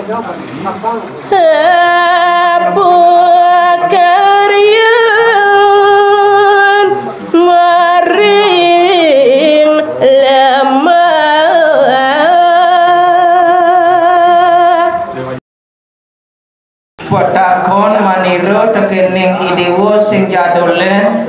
Pekarian maring lemah Petakon maniro tekening idewo sing jadole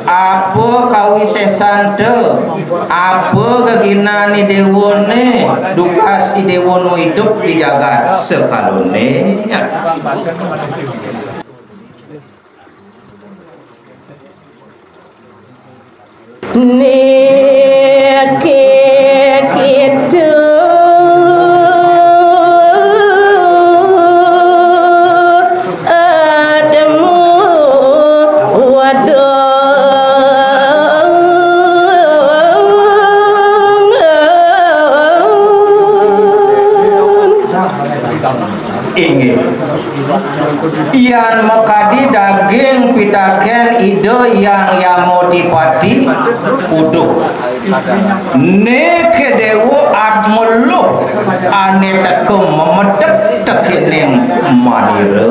apa kawisesante apa keginan idewone dukas idewono hidup di jagat sekalone ya. Neke kita ingin ian mekadi daging pitaken ide yang yamodipati uduk neke dewo admelu ane tekem memedek tekening manire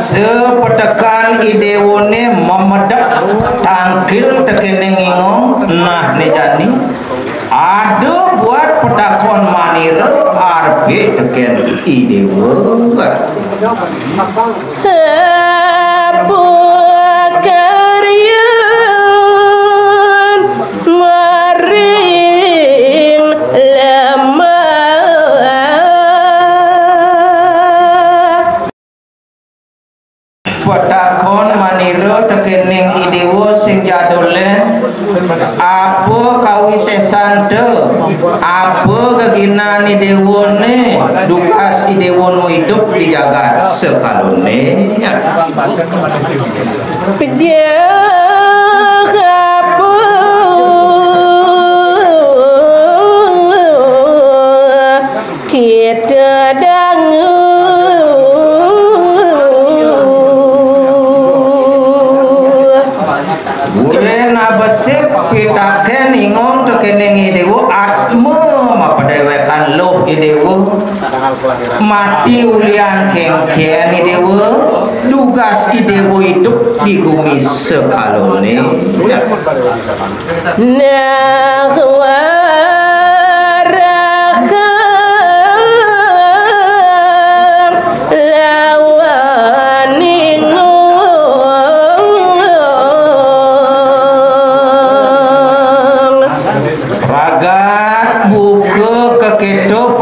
sepetekan idewone memedek tangkil tekening ingong nah nejani ada buat petakon manire arbe teken idewo Pekarian maring lemah petakon maniro tekening idewo sing jadole apa kawisesante apa keginan idewone dukas idewono hidup di jagat sekalone ya. Kita besip pitaken ingong tekening idewo atme mapadewekan loh idewo mati ulian kengken idewo dugas idewo hidup di bumi sekalone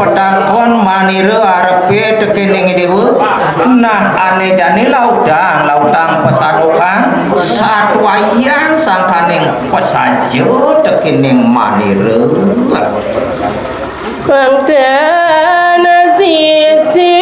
petakon manire arepe tekening idewo nah ane jani lautang pesadokan satwayan sangkaning pesajo tekening manire Pantana sisi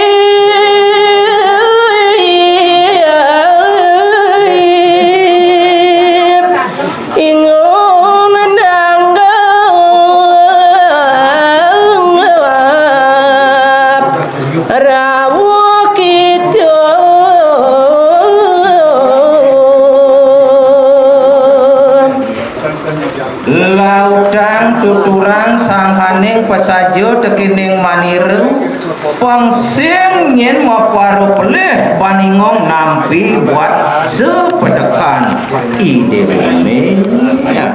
lautang tuturan sangkaning pesajo tekening manire pengsim nyen maparo peleh baningong nampi buat sepedekan ide ini ya.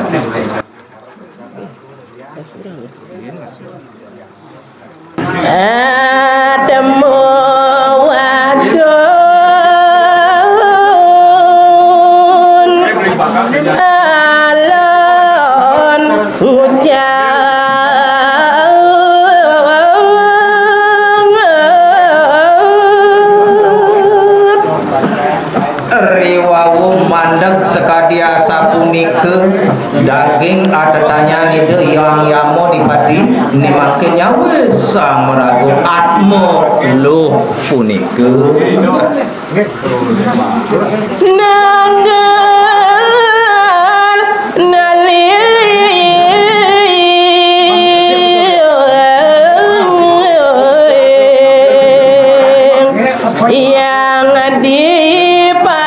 Sekadia sapunike daging ada tanya ide yang yamo dipati ini makin nyawa sang meragu muluh punika nanggal nali yang adipati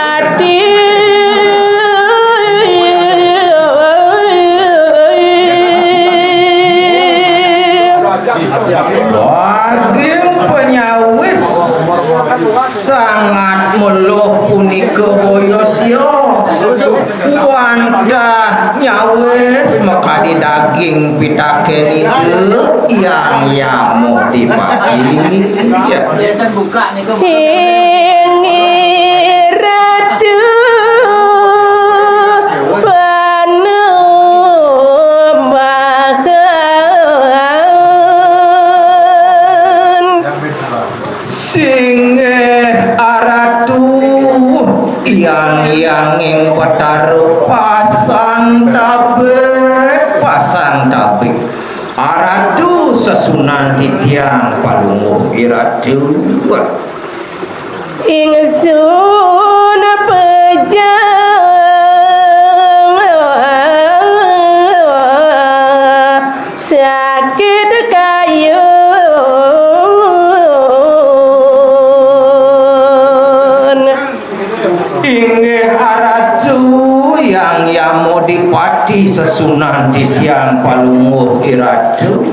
Bagim penyawis sangat meluh punika boyosyo wantah nyawis makadi daging pitaken itu yang yamu dipagi Hingi ratu panembahan sing aratu yang ing pataru pasang tabik aratu sesunan titiang palunguh iratu ingsun pejang sakit kayun inggih aratu yang yamu dipati sesunan titiang palunguh iratu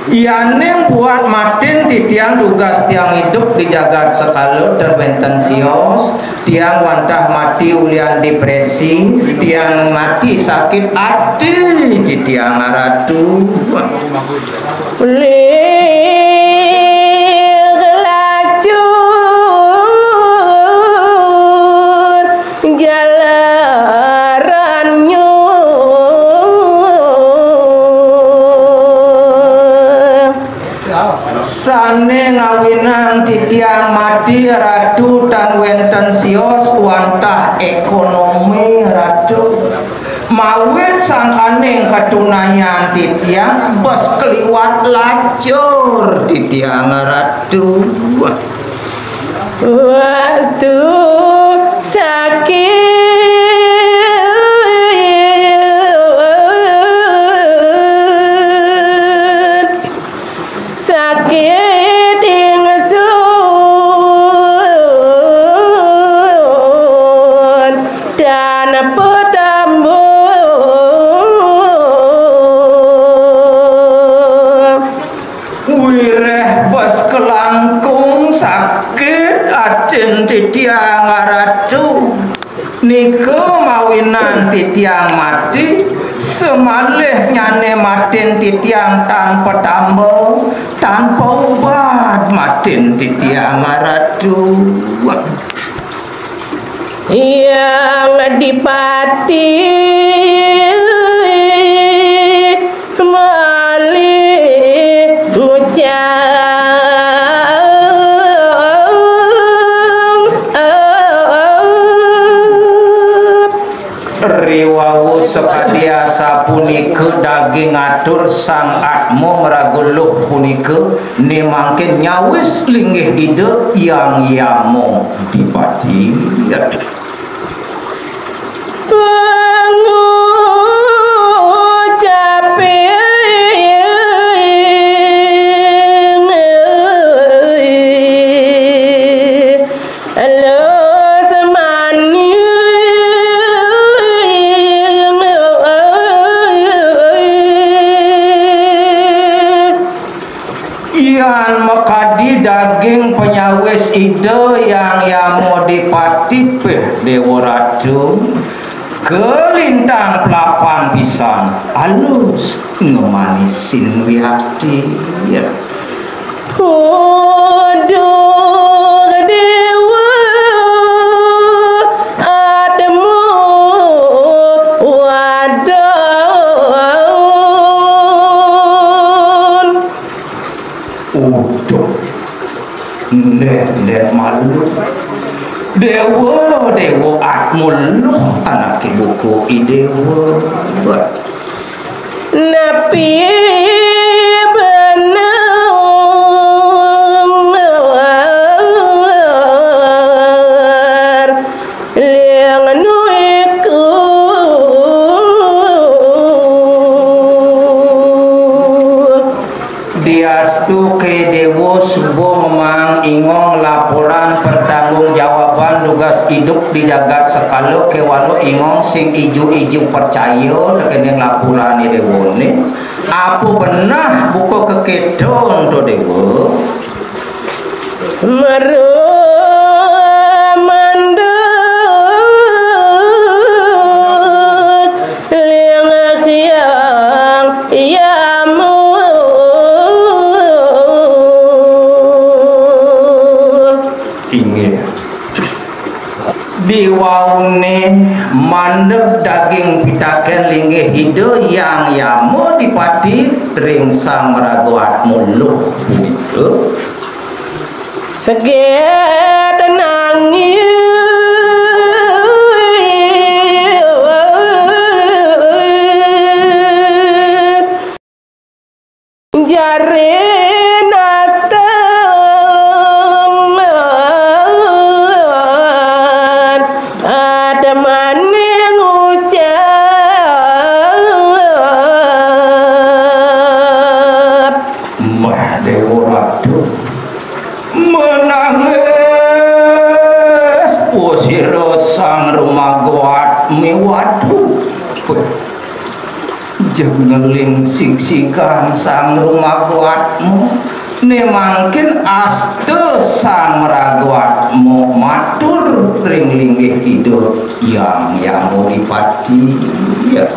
Yanem buat matin di tiang tugas tiang hidup di jagat sekalut terbenten sios tiang wantah mati ulian depresi tiang mati sakit hati di tiang aratu lacur jalarannya sane ngawinang titiang mati ratu dan wenten sios wantah ekonomi ratu mawit sangkaning ketunayan titiang bos keliwat lacur titiang ratu wastu sakit sakit ingsun dan petambung wireh bos kelangkung sakit aden titiang ratu niku mawinan titiang mati semalih nyane matin titiang tanpa tambah tanpa obat matin titiang ratu yang dipati malih riwawu sekadiasa punika daging atur sang atmo meraguluh punika nemangkin nyawis linggih ide yang yamo dipati mekadi daging penyawis ide yang yamu dipati peh dewa ratu kelintang pelapan pisan halus ngemanisin wihati ya Nek malu dewa atmulu anak ibuku idewa napi benar Swastiastu ke Dewo Subo memang ingong laporan pertanggungjawaban tugas hidup di jagat sekalo ke walau ingong sing ijo-ijo percaya dengan laporan ini Dewo ni apa benar buka kekedon to Dewo meru di waune mandek daging pitaken linggih hido yang yamo dipati ring sang meraguat mulu itu seget nangis jare jengeling siksikan sang rumah kuatmu ne mangkin aste sang meraguatmu matur ring linggih hidup yang mau dipati ya